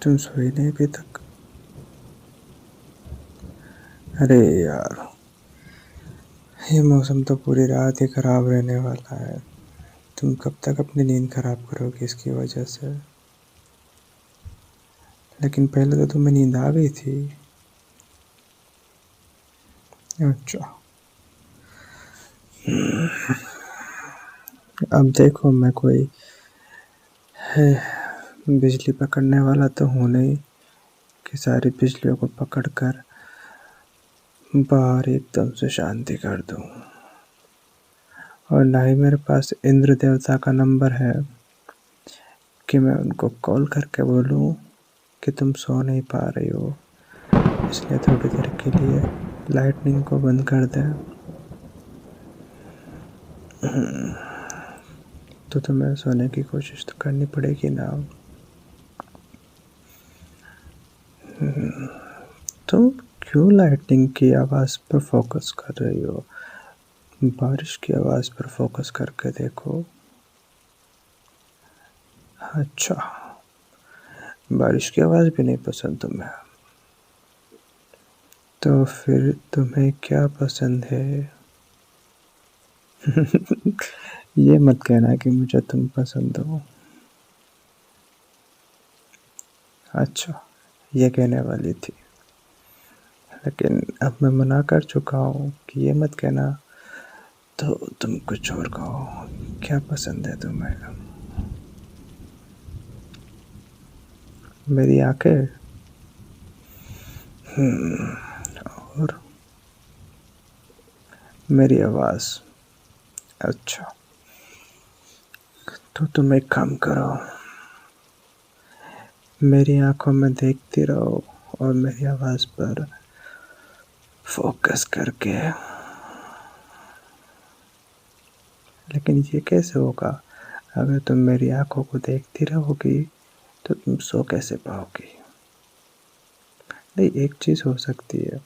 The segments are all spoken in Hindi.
तुम सोई नहीं अभी तक? अरे यार, ये मौसम तो पूरी रात ही खराब रहने वाला है। तुम कब तक अपनी नींद खराब करोगे इसकी वजह से? लेकिन पहले तो तुम्हें नींद आ गई थी। अच्छा, अब देखो, मैं कोई है बिजली पकड़ने वाला तो हूँ नहीं कि सारी बिजलियों को पकड़कर बाहर एकदम से शांति कर दूँ। और ना ही मेरे पास इंद्र देवता का नंबर है कि मैं उनको कॉल करके बोलूँ कि तुम सो नहीं पा रही हो, इसलिए थोड़ी देर के लिए लाइटनिंग को बंद कर दें। तो तुम्हें सोने की कोशिश तो करनी पड़ेगी ना। तुम क्यों लाइटनिंग की आवाज़ पर फोकस कर रही हो? बारिश की आवाज़ पर फोकस करके देखो। अच्छा, बारिश की आवाज़ भी नहीं पसंद तुम्हें? तो फिर तुम्हें क्या पसंद है? ये मत कहना कि मुझे तुम पसंद हो। अच्छा, ये कहने वाली थी, लेकिन अब मैं मना कर चुका हूँ कि ये मत कहना। तो तुम कुछ और कहो, क्या पसंद है तुम्हें? मेरी आंखें? और मेरी आवाज़? अच्छा, तो तुम एक काम करो, मेरी आंखों में देखती रहो और मेरी आवाज़ पर फोकस करके। लेकिन ये कैसे होगा? अगर तुम मेरी आंखों को देखती रहोगी तो तुम सो कैसे पाओगी? नहीं, एक चीज़ हो सकती है,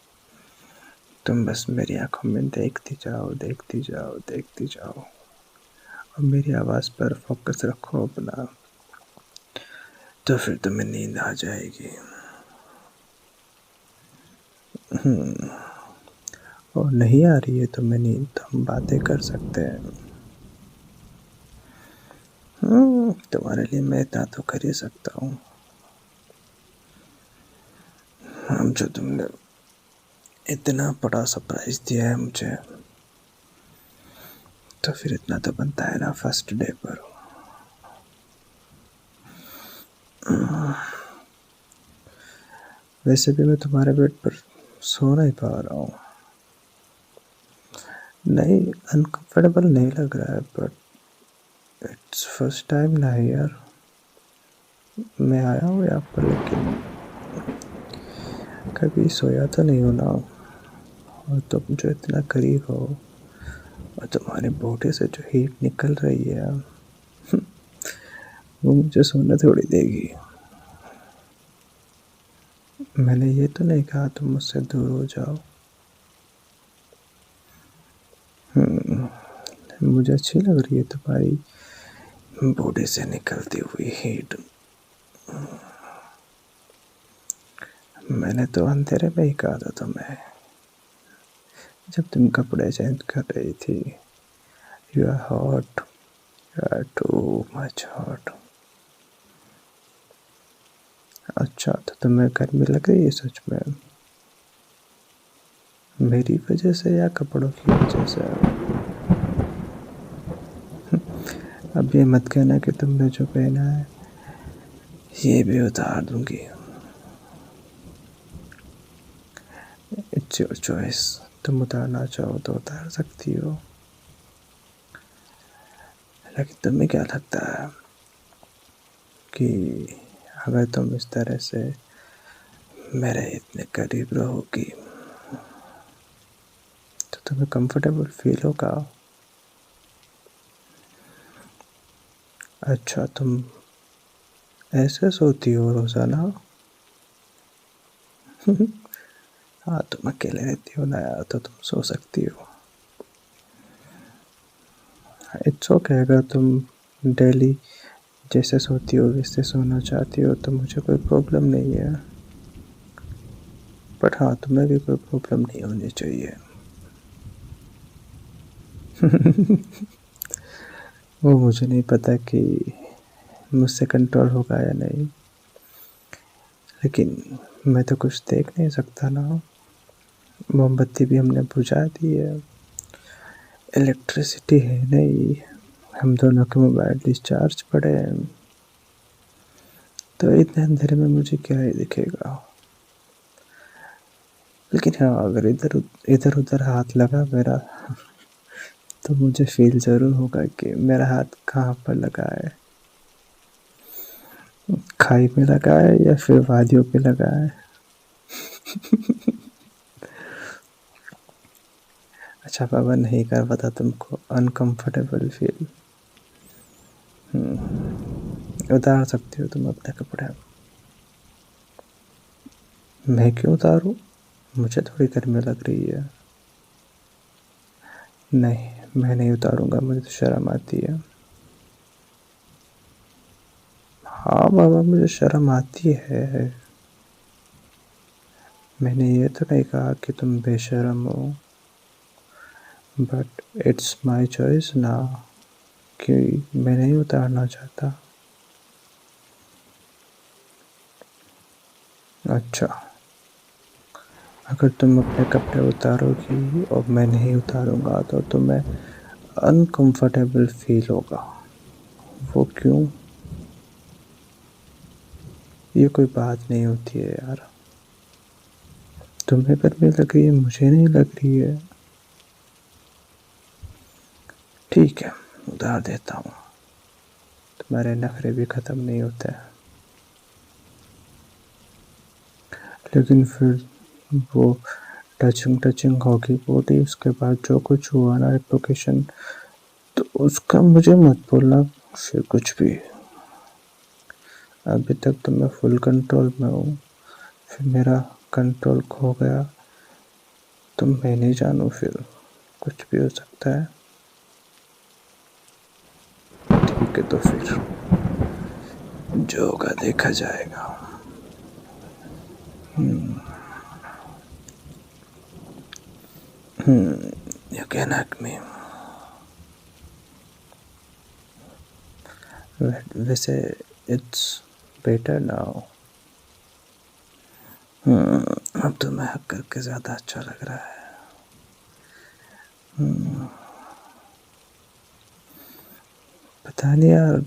तुम बस मेरी आंखों में देखती जाओ, देखती जाओ, देखती जाओ और मेरी आवाज़ पर फोकस रखो अपना, तो फिर तुम्हें नींद आ जाएगी। और नहीं आ रही है तुम्हें नींद तो हम बातें कर सकते हैं। तुम्हारे लिए मैं इतना तो कर ही सकता हूँ। हम जो तुमने इतना बड़ा सरप्राइज दिया है मुझे, तो फिर इतना तो बनता है ना फर्स्ट डे पर। वैसे भी मैं तुम्हारे बेड पर सो नहीं पा रहा हूँ। नहीं, अनकंफर्टेबल नहीं लग रहा है, बट इट्स फर्स्ट टाइम ना यार। मैं आया हूँ यहाँ पर, लेकिन कभी सोया तो नहीं हो ना। और तुम जो इतना करीब हो और तुम्हारे बॉडी से जो हीट निकल रही है, वो मुझे सोने थोड़ी देगी। मैंने ये तो नहीं कहा तुम मुझसे दूर हो जाओ। मुझे अच्छी लग रही है तुम्हारी बॉडी से निकलती हुई हीट। मैंने तो अंधेरे में ही कहा था तुम्हें, जब तुम कपड़े चेंज कर रही थी, you are hot, you are too much hot. अच्छा, तो तुम्हें गर्मी लग रही है सच में? मेरी वजह से या कपड़ों की वजह से? अब ये मत कहना कि तुमने जो पहना है ये भी उतार दूंगी। इट्स योर चॉइस, तुम उतारना चाहो तो उतार सकती हो। लेकिन तुम्हें क्या लगता है कि अगर तुम इस तरह से मेरे इतने करीब रहोगी तो तुम्हें कंफर्टेबल फील होगा? अच्छा, तुम ऐसे सोती हो रोज़ाना? हाँ, तुम अकेले रहती हो ना यार, तो तुम सो सकती हो। इट्स ओके अगर तुम डेली जैसे सोती हो वैसे सोना चाहती हो तो मुझे कोई प्रॉब्लम नहीं है, बट हाँ तुम्हें भी कोई प्रॉब्लम नहीं होनी चाहिए। वो मुझे नहीं पता कि मुझसे कंट्रोल होगा या नहीं, लेकिन मैं तो कुछ देख नहीं सकता ना। मोमबत्ती भी हमने बुझा दी है, इलेक्ट्रिसिटी है नहीं, हम दोनों के मोबाइल डिस्चार्ज पड़े हैं, तो इतने अंधेरे में मुझे क्या ही दिखेगा। लेकिन हाँ अगर इधर इधर उधर हाथ लगा मेरा तो मुझे फील ज़रूर होगा कि मेरा हाथ कहाँ पर लगा है, खाई में लगा है या फिर वादियों पे लगा है। अच्छा बाबा नहीं कर पाता तुमको अनकंफर्टेबल फील, उतार सकती हो तुम अपने कपड़े। मैं क्यों उतारूँ, मुझे थोड़ी गर्मी लग रही है। नहीं मैं नहीं उतारूँगा, मुझे तो शर्म आती है। हाँ बाबा मुझे शर्म आती है, मैंने ये तो नहीं कहा कि तुम बेशर्म हो, बट इट्स माई चॉइस ना कि मैं नहीं उतारना चाहता। अच्छा अगर तुम अपने कपड़े उतारोगी और मैं नहीं उतारूँगा तो तुम्हें अनकंफर्टेबल फील होगा, वो क्यों? ये कोई बात नहीं होती है यार, तुम्हें गर्मी लग रही है मुझे नहीं लग रही है। ठीक है उतार देता हूँ, तुम्हारे नखरे भी ख़त्म नहीं होते हैं। लेकिन फिर वो टचिंग टचिंग होगी बॉडी, उसके बाद जो कुछ हुआ ना एप्लीकेशन, तो उसका मुझे मत बोलना फिर कुछ भी। अभी तक तो मैं फुल कंट्रोल में हूँ, फिर मेरा कंट्रोल खो गया तो मैं नहीं जानूँ, फिर कुछ भी हो सकता है। ठीक है तो फिर जो होगा देखा जाएगा। You can hug me। वैसे इट्स बेटर नाउ। अब तो मैं हक करके ज़्यादा अच्छा लग रहा है। पता नहीं यार,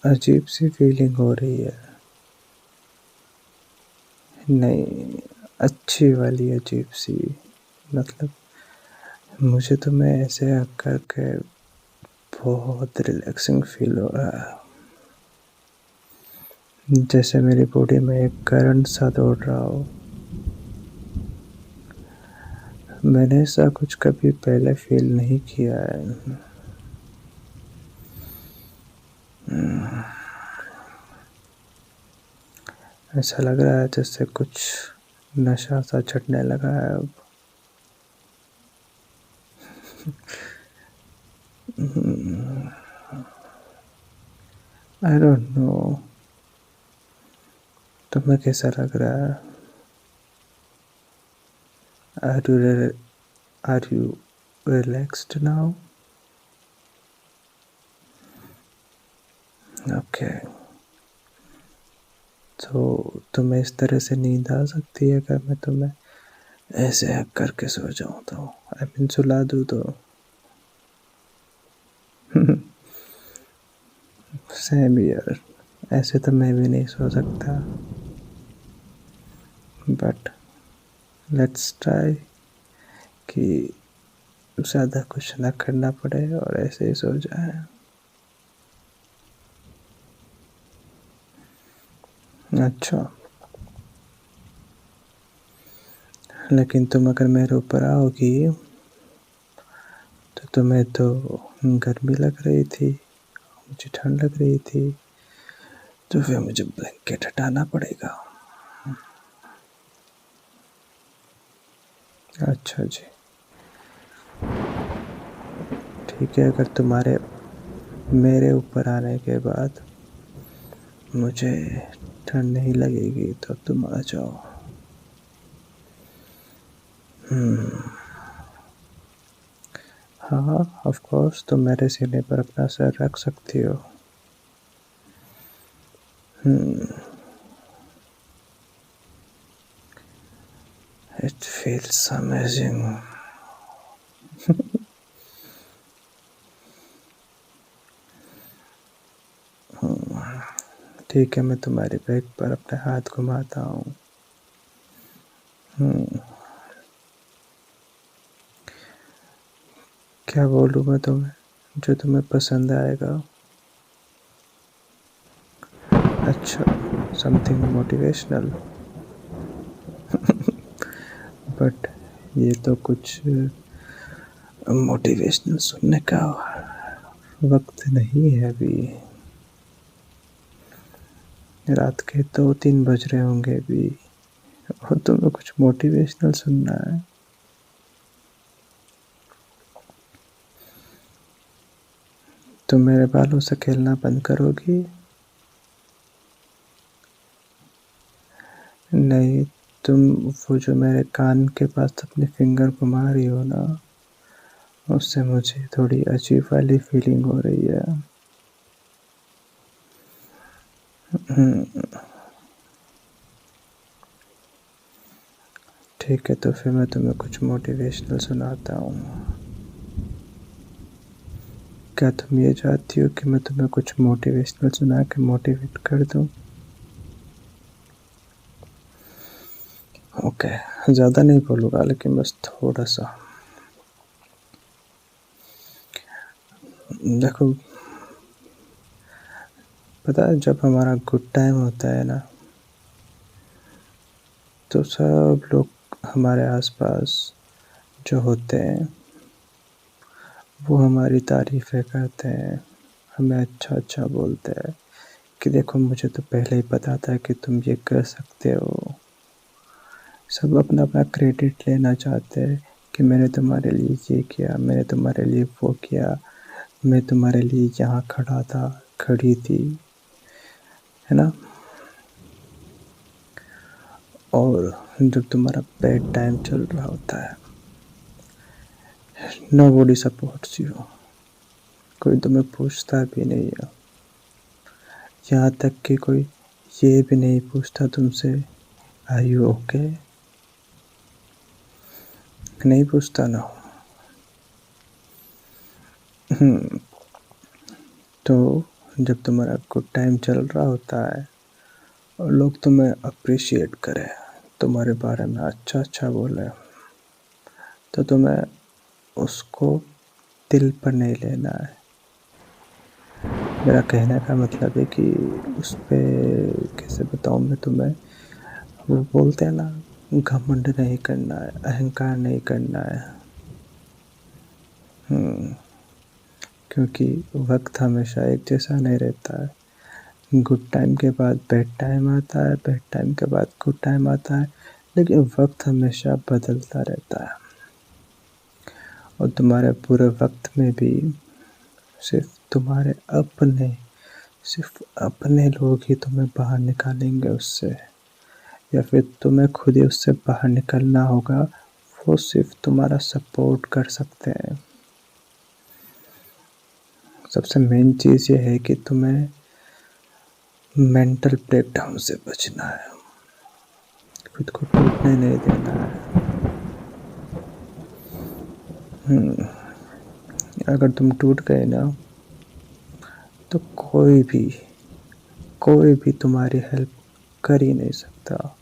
अजीब सी फीलिंग हो रही है। नहीं अच्छी वाली अजीब सी, मतलब मुझे तो मैं ऐसे हक करके बहुत रिलैक्सिंग फील हो रहा है, जैसे मेरी बॉडी में एक करंट सा दौड़ रहा हो। मैंने ऐसा कुछ कभी पहले फील नहीं किया है। ऐसा लग रहा है जैसे कुछ नशा सा चढ़ने लगा है अब। आई डोंट नो, तुम्हें कैसा लग रहा है? Are you relaxed now? Okay तो तुम्हें इस तरह से नींद आ सकती है अगर मैं तुम्हें ऐसे हक करके सो जाऊं तो, आई मीन सुला दूं तो? सेम यार, ऐसे तो मैं भी नहीं सो सकता, बट लेट्स ट्राई कि ज़्यादा कुछ ना करना पड़े और ऐसे ही सो जाए। अच्छा लेकिन तुम अगर मेरे ऊपर आओगी तो तुम्हें तो गर्मी लग रही थी, मुझे ठंड लग रही थी, तो फिर मुझे ब्लैंकेट हटाना पड़ेगा। अच्छा जी ठीक है, अगर तुम्हारे मेरे ऊपर आने के बाद मुझे ठंड नहीं लगेगी, तो तुम आ जाओ। हाँ, ऑफ कोर्स तुम मेरे सीने पर अपना सर रख सकती हो। It feels amazing. ठीक है, मैं तुम्हारे बैग पर अपने हाथ घुमाता हूँ। क्या बोलूँ मैं तुम्हें जो तुम्हें पसंद आएगा? अच्छा, समथिंग मोटिवेशनल। बट ये तो कुछ मोटिवेशनल सुनने का वक्त नहीं है अभी। रात के 2-3 बज रहे होंगे अभी, और तुम्हें कुछ मोटिवेशनल सुनना है? तुम मेरे बालों से खेलना बंद करोगी? नहीं, तुम वो जो मेरे कान के पास अपनी फिंगर घुमा रही हो ना, उससे मुझे थोड़ी अजीब वाली फीलिंग हो रही है। ठीक है, तो फिर मैं तुम्हें कुछ मोटिवेशनल सुनाता हूँ। क्या तुम ये चाहती हो कि मैं तुम्हें कुछ मोटिवेशनल सुना के मोटिवेट कर दूँ? ओके, ज़्यादा नहीं बोलूँगा, लेकिन बस थोड़ा सा। देखो, पता है जब हमारा गुड टाइम होता है ना, तो सब लोग हमारे आसपास जो होते हैं वो हमारी तारीफ़ें करते हैं, हमें अच्छा अच्छा बोलते हैं कि देखो, मुझे तो पहले ही पता था कि तुम ये कर सकते हो। सब अपना अपना क्रेडिट लेना चाहते हैं कि मैंने तुम्हारे लिए ये किया, मैंने तुम्हारे लिए वो किया, मैं तुम्हारे लिए यहाँ खड़ा था, खड़ी थी, है ना। और जब तुम्हारा बैड टाइम चल रहा होता है, नोबडी सपोर्ट्स यू, कोई तुम्हें पूछता भी नहीं है। यहाँ तक कि कोई ये भी नहीं पूछता तुमसे, आर यू ओके? नहीं पूछता ना। तो जब तुम्हारा गुड टाइम चल रहा होता है और लोग तुम्हें अप्रिशिएट करें, तुम्हारे बारे में अच्छा अच्छा बोले, तो तुम्हें उसको दिल पर नहीं लेना है। मेरा कहने का मतलब है कि उस पर कैसे बताऊँ मैं तुम्हें, वो बोलते हैं ना, घमंड नहीं करना है, अहंकार नहीं करना है। क्योंकि वक्त हमेशा एक जैसा नहीं रहता है। गुड टाइम के बाद बैड टाइम आता है, बैड टाइम के बाद गुड टाइम आता है, लेकिन वक्त हमेशा बदलता रहता है। और तुम्हारे पूरे वक्त में भी सिर्फ तुम्हारे अपने सिर्फ अपने लोग ही तुम्हें बाहर निकालेंगे उससे, या फिर तुम्हें खुद ही उससे बाहर निकलना होगा। वो सिर्फ तुम्हारा सपोर्ट कर सकते हैं। सबसे मेन चीज़ ये है कि तुम्हें मेंटल ब्रेकडाउन से बचना है, खुद को टूटने नहीं देना है। अगर तुम टूट गए ना, तो कोई भी तुम्हारी हेल्प कर ही नहीं सकता,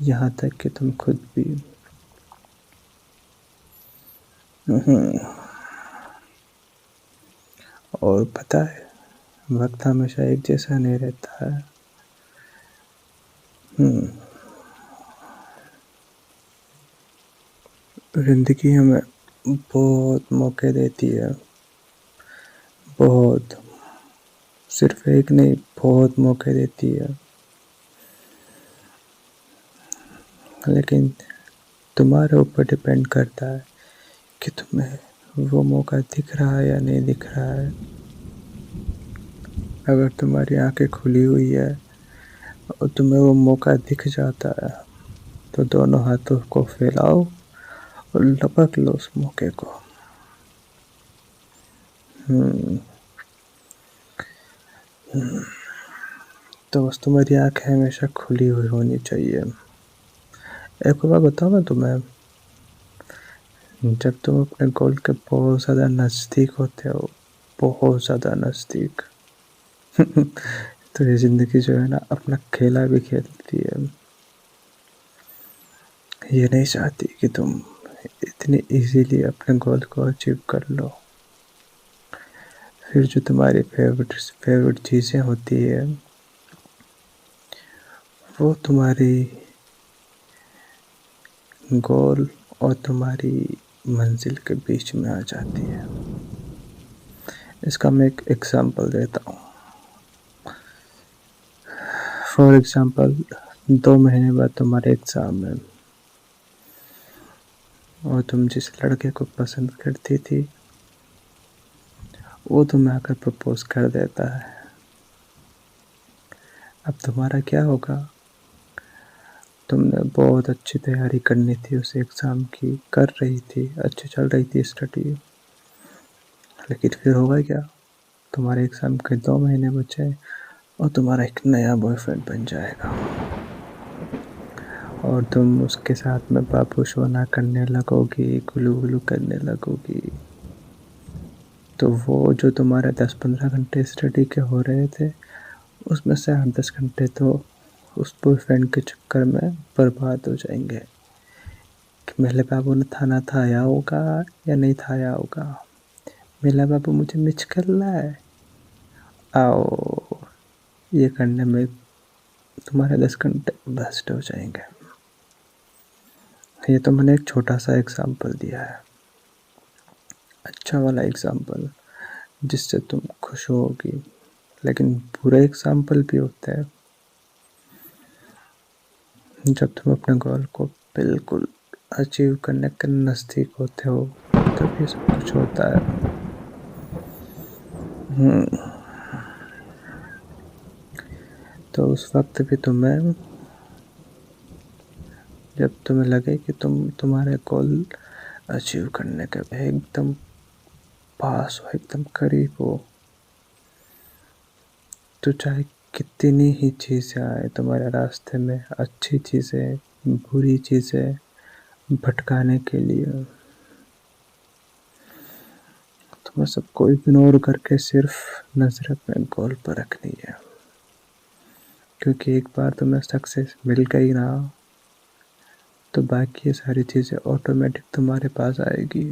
यहाँ तक कि तुम खुद भी। और पता है, वक्त हमेशा एक जैसा नहीं रहता है। ज़िंदगी हमें बहुत मौके देती है, बहुत, सिर्फ एक नहीं, बहुत मौके देती है। लेकिन तुम्हारे ऊपर डिपेंड करता है कि तुम्हें वो मौका दिख रहा है या नहीं दिख रहा है। अगर तुम्हारी आंखें खुली हुई है और तुम्हें वो मौका दिख जाता है तो दोनों हाथों को फैलाओ और लपक लो उस मौके को। तो बस तुम्हारी आंखें हमेशा खुली हुई होनी चाहिए। एक बात बताओ मैं तुम्हें, जब तुम अपने गोल के बहुत ज़्यादा नज़दीक होते हो, बहुत ज़्यादा नज़दीक तो ये ज़िंदगी जो है ना अपना खेला भी खेलती है। ये नहीं चाहती कि तुम इतनी इजीली अपने गोल को अचीव कर लो। फिर जो तुम्हारी फेवरेट चीज़ें होती है वो तुम्हारी गोल और तुम्हारी मंजिल के बीच में आ जाती है। इसका मैं एक एग्ज़ाम्पल देता हूँ। फॉर एग्ज़ाम्पल 2 महीने बाद तुम्हारे एग्ज़ाम है और तुम जिस लड़के को पसंद करती थी वो तुम्हें आकर प्रपोज कर देता है। अब तुम्हारा क्या होगा? तुमने बहुत अच्छी तैयारी करनी थी उस एग्ज़ाम की, कर रही थी, अच्छी चल रही थी स्टडी, लेकिन फिर होगा क्या? तुम्हारे एग्ज़ाम के 2 महीने बचे और तुम्हारा एक नया बॉयफ्रेंड बन जाएगा और तुम उसके साथ में बाबू सोना करने लगोगी, गुलू गुलू करने लगोगी। तो वो जो तुम्हारे 10-15 घंटे स्टडी के हो रहे थे उसमें से 8-10 घंटे तो उस बॉयफ्रेंड के चक्कर में बर्बाद हो जाएंगे कि मेरे बाबू ने थाना थाया होगा या नहीं थाया होगा, मेरा बाबू मुझे मिच कर रहा है, आओ, ये करने में तुम्हारे 10 घंटे वेस्ट हो जाएंगे। ये तो मैंने एक छोटा सा एग्ज़ाम्पल दिया है, अच्छा वाला एग्ज़ाम्पल जिससे तुम खुश होगी, लेकिन बुरे एग्ज़ाम्पल भी होते हैं जब तुम अपने गोल को बिल्कुल अचीव करने के नज़दीक होते हो तब ये सब कुछ होता है। तो उस वक्त भी तुम्हें, जब तुम्हें लगे कि तुम्हारे गोल अचीव करने के एकदम पास हो, एकदम करीब हो, तो चाहे कितनी ही चीज़ें आए तुम्हारे रास्ते में, अच्छी चीज़ें, बुरी चीज़ें भटकाने के लिए, तुम्हें सबको इग्नोर करके सिर्फ नज़र अपने गोल पर रखनी है। क्योंकि एक बार तुम्हें सक्सेस मिल गई ना तो बाकी ये सारी चीज़ें ऑटोमेटिक तुम्हारे पास आएगी,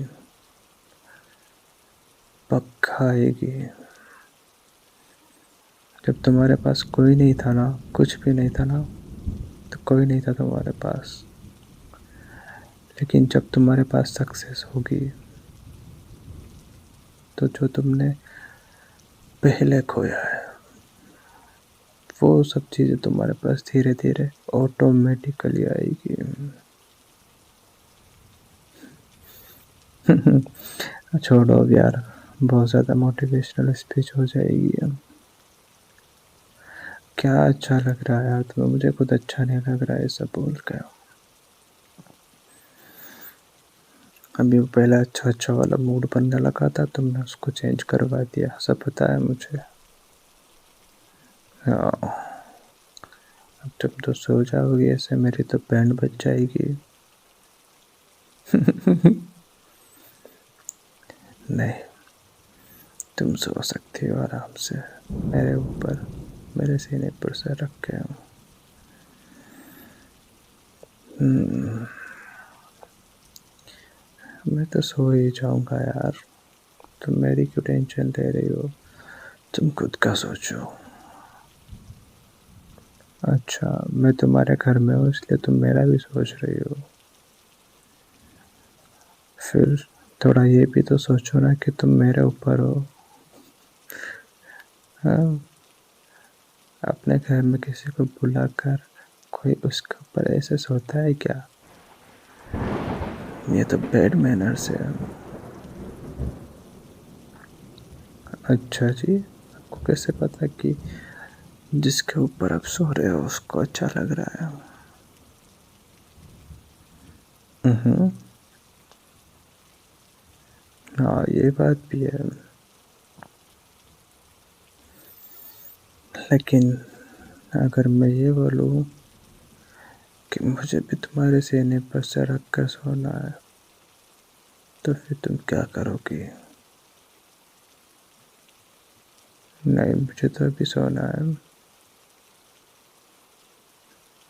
पक्का आएगी। जब तुम्हारे पास कोई नहीं था ना, कुछ भी नहीं था ना, तो कोई नहीं था तुम्हारे पास, लेकिन जब तुम्हारे पास सक्सेस होगी तो जो तुमने पहले खोया है वो सब चीज़ें तुम्हारे पास धीरे धीरे ऑटोमेटिकली आएगी। छोड़ो अब यार, बहुत ज़्यादा मोटिवेशनल स्पीच हो जाएगी। क्या अच्छा लग रहा है यार तुम्हें? मुझे खुद अच्छा नहीं लग रहा है ये सब बोल कर। अभी वो पहला अच्छा अच्छा वाला मूड बनने लगा था, तुमने उसको चेंज करवा दिया, सब पता है मुझे। हाँ, अब जब तो सो जाओगी ऐसे मेरी तो बैंड बज जाएगी। नहीं, तुम सो सकती हो आराम से मेरे ऊपर, मेरे सीने पर सर रख के। मैं तो सो ही जाऊंगा यार, तुम मेरी क्यों टेंशन ले रही हो? तुम खुद का सोचो। अच्छा, मैं तुम्हारे घर में हूँ इसलिए तुम मेरा भी सोच रही हो? फिर थोड़ा ये भी तो सोचो ना कि तुम मेरे ऊपर हो। हाँ, अपने घर में किसी को बुलाकर कोई उसके ऊपर ऐसे सोता है क्या? ये तो बैड मैनर्स है। अच्छा जी, को कैसे पता कि जिसके ऊपर आप सो रहे हो उसको अच्छा लग रहा है? हाँ, ये बात भी है। लेकिन अगर मैं ये बोलूँ कि मुझे भी तुम्हारे सीने पर सर रख कर सोना है, तो फिर तुम क्या करोगी? नहीं, मुझे तो अभी सोना है।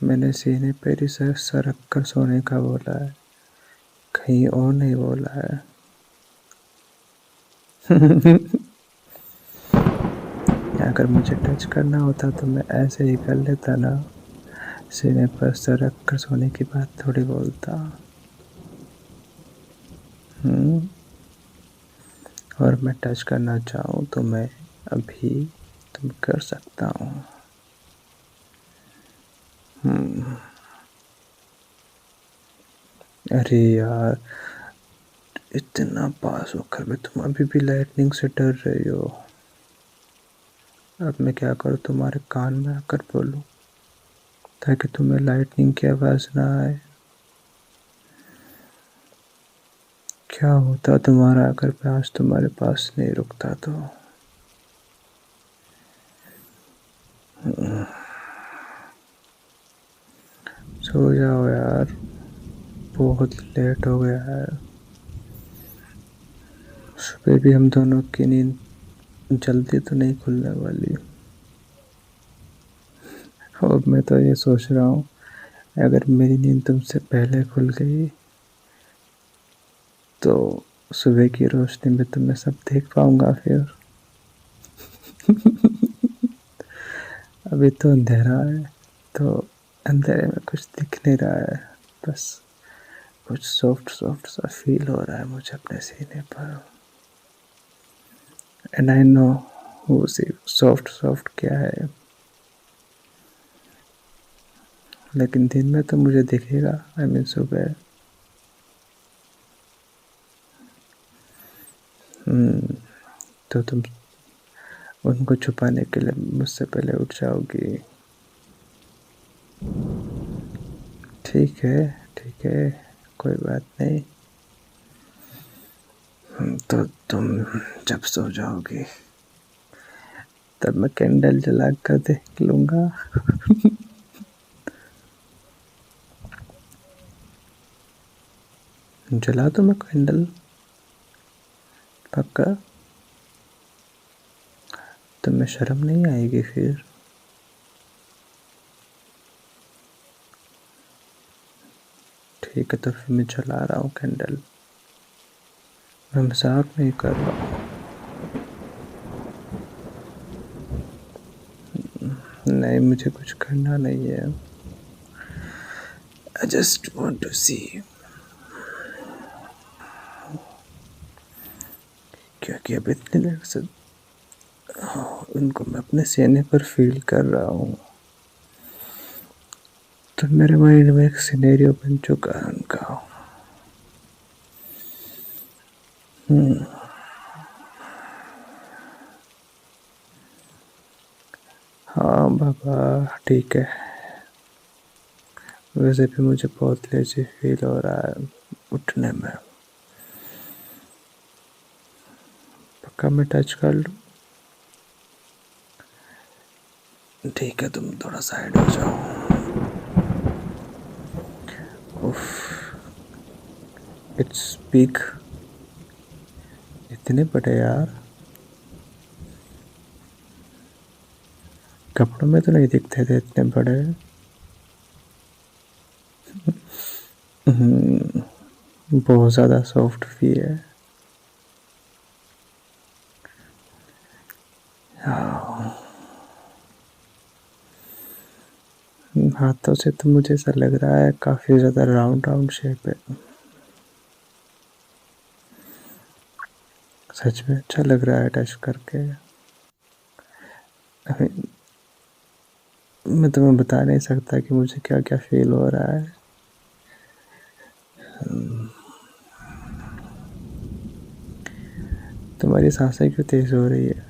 मैंने सीने पर ही सर सर रख कर सोने का बोला है, कहीं और नहीं बोला है। अगर मुझे टच करना होता तो मैं ऐसे ही कर लेता ना, सीने पर सर रख कर सोने की बात थोड़ी बोलता। और मैं टच करना चाहूँ तो मैं अभी तुम कर सकता हूँ। अरे यार, इतना पास होकर भी तुम अभी भी लाइटनिंग से डर रही हो। अब मैं क्या करूँ, तुम्हारे कान में आकर बोलूँ ताकि तुम्हें लाइटनिंग की आवाज़ ना आए? क्या होता तुम्हारा अगर मैं आज तुम्हारे पास नहीं रुकता तो? सो जाओ यार, बहुत लेट हो गया है। सुबह भी हम दोनों की नींद जल्दी तो नहीं खुलने वाली। और मैं तो ये सोच रहा हूँ, अगर मेरी नींद तुमसे पहले खुल गई तो सुबह की रोशनी में तुम्हें सब देख पाऊंगा फिर। अभी तो अंधेरा है, तो अंधेरे में कुछ दिख नहीं रहा है। बस कुछ सॉफ्ट सॉफ्ट सा फील हो रहा है मुझे अपने सीने पर। एंड आई नो वो सॉफ्ट सॉफ्ट क्या है, लेकिन दिन में तो मुझे दिखेगा। आई मीन सुबह। तो तुम उनको छुपाने के लिए मुझसे पहले उठ जाओगी? ठीक है, ठीक है, कोई बात नहीं। तो तुम जब सो जाओगी तब मैं कैंडल जला कर देख लूंगा। जला दो मैं कैंडल, पक्का? तुम्हें शर्म नहीं आएगी फिर? ठीक है, तो फिर मैं जला रहा हूँ कैंडल। मैं मजाक नहीं कर रहा हूँ। नहीं, मुझे कुछ करना नहीं है। आई जस्ट वॉन्ट टू सी, क्योंकि अब इतनी देर से उनको मैं अपने सीने पर फील कर रहा हूँ, तो मेरे माइंड में एक सिनेरियो बन चुका है उनका। हाँ बाबा, ठीक है। वैसे भी मुझे बहुत लेजी फील हो रहा है उठने में। पक्का मैं टच कर लूँ? ठीक है, तुम थोड़ा साइड हो जाओ। उफ, इट्स बिग। इतने बड़े यार, कपड़ों में तो नहीं दिखते थे इतने बड़े। बहुत ज़्यादा सॉफ्ट भी है। हाथों से तो मुझे ऐसा लग रहा है काफ़ी ज़्यादा राउंड राउंड शेप है। सच में अच्छा लग रहा है टच करके। मैं तुम्हें बता नहीं सकता कि मुझे क्या क्या फील हो रहा है। तुम्हारी सांसें क्यों तेज हो रही है?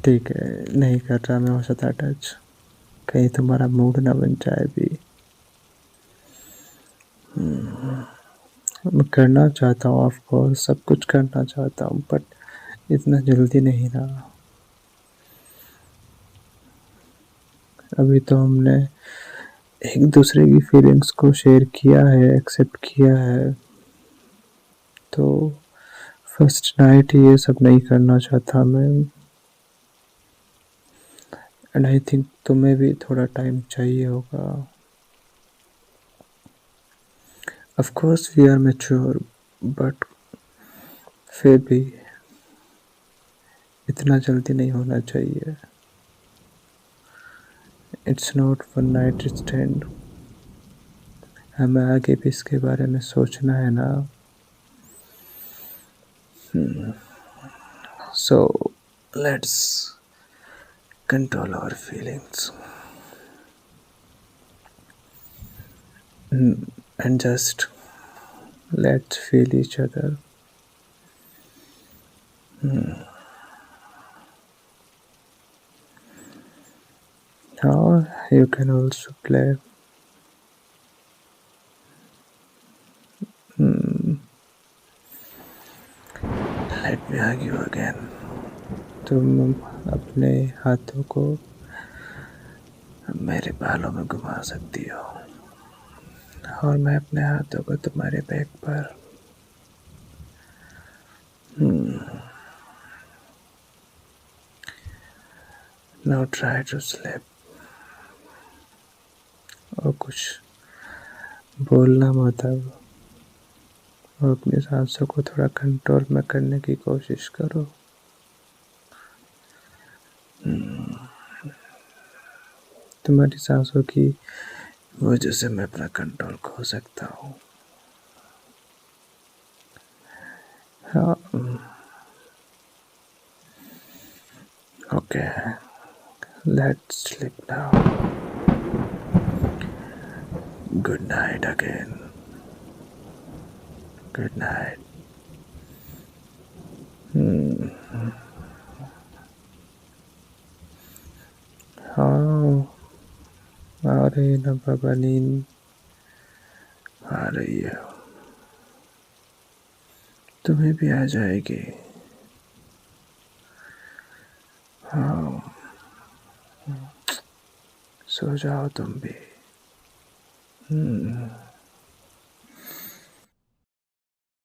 ठीक है, नहीं कर रहा मैं उससे टच, कहीं तुम्हारा मूड ना बन जाए भी। मैं करना चाहता हूँ, ऑफ कोर्स सब कुछ करना चाहता हूँ, बट इतना जल्दी नहीं ना। अभी तो हमने एक दूसरे की फीलिंग्स को शेयर किया है, एक्सेप्ट किया है, तो फर्स्ट नाइट ही ये सब नहीं करना चाहता मैं। एंड आई थिंक तुम्हें भी थोड़ा टाइम चाहिए होगा। Of course we are mature, but फिर भी इतना जल्दी नहीं होना चाहिए। It's not one night stand, हमें आगे भी इसके बारे में सोचना है ना। So let's control our feelings and just let's feel each other. Or you can also play. Let me hug you again. तुम अपने हाथों को मेरे बालों में घुमा सकती हो और मैं अपने हाथों को तुम्हारे बैक पर। Now try to sleep. और कुछ बोलना मत अब, और अपनी सांसों को थोड़ा कंट्रोल में करने की कोशिश करो। तुम्हारी सांसों की वजह से मैं अपना कंट्रोल खो सकता हूँ। हाँ, okay, let's sleep now. Good night again. Good night. हाँ, आ रही है ना बाबा, नींद आ रही है, तुम्हें भी आ जाएगी। हाँ, सो जाओ तुम भी।